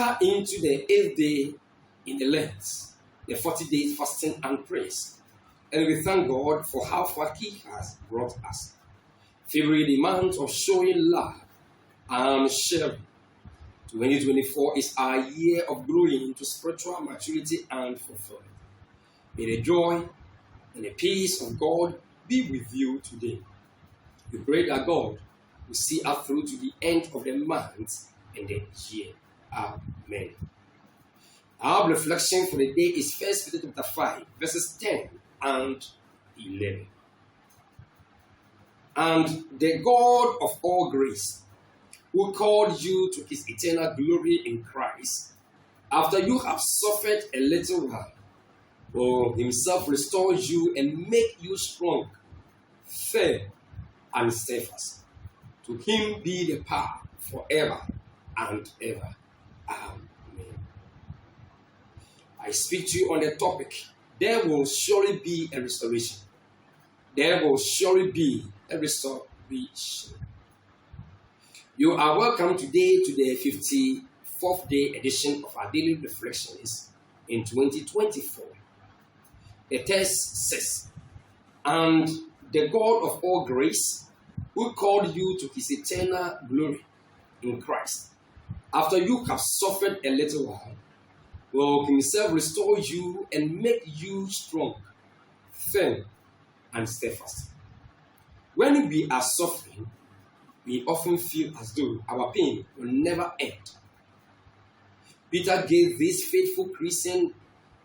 enter into the 8th day in the Lent, the 40 days fasting and praise. And we thank God for how far He has brought us. February, the month of showing love and sharing. 2024 is our year of growing into spiritual maturity and fulfillment. May the joy and the peace of God be with you today. We pray that God will see us through to the end of the month and the year. Amen. Our reflection for the day is 1 Peter chapter 5, verses 10 and 11. And the God of all grace, who called you to His eternal glory in Christ, after you have suffered a little while, will Himself restore you and make you strong, firm, and steadfast. To Him be the power forever and ever. Amen. I speak to you on the topic, there will surely be a restoration. There will surely be a restoration. You are welcome today to the 54th day edition of our daily reflections in 2024. The text says, and the God of all grace, who called you to His eternal glory in Christ, after you have suffered a little while, will Himself restore you and make you strong, firm, and steadfast. When we are suffering, we often feel as though our pain will never end. Peter gave this faithful Christian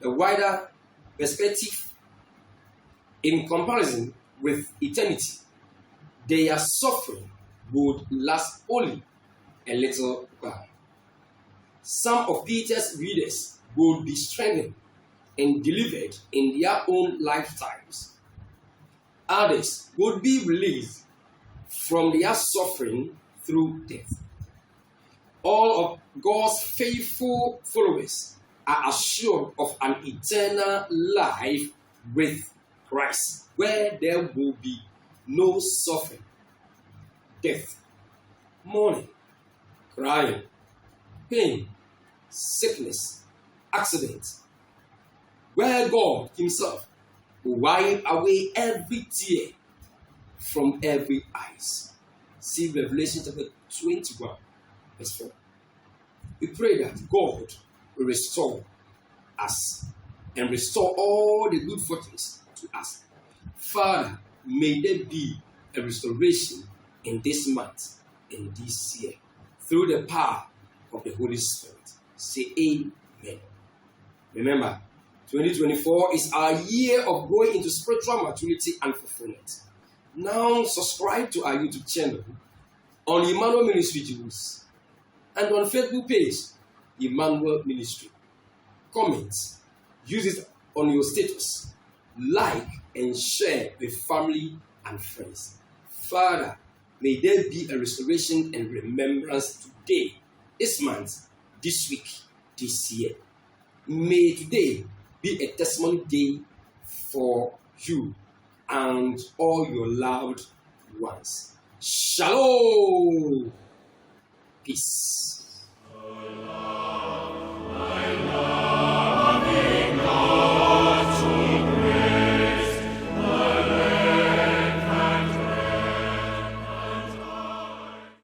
a wider perspective in comparison with eternity. Their suffering would last only a little while. Some of Peter's readers would be strengthened and delivered in their own lifetimes. Others would be released from their suffering through death. All of God's faithful followers are assured of an eternal life with Christ, where there will be no suffering, death, mourning, crying, pain, sickness, accidents, where God Himself will wipe away every tear from every eyes. See Revelation chapter 21, verse 4. We pray that God will restore us and restore all the good fortunes to us. Father, may there be a restoration in this month, in this year, through the power of the Holy Spirit. Say amen. Remember, 2024 is our year of growing into spiritual maturity and fulfillment. Now subscribe to our YouTube channel on Emmanuel Ministry Jews and on Facebook page Emmanuel Ministry. Comment, use it on your status, like and share with family and friends. Father, may there be a restoration and remembrance today, this month, this week, this year. May today be a testimony day for you and all your loved ones. Shalom. Peace.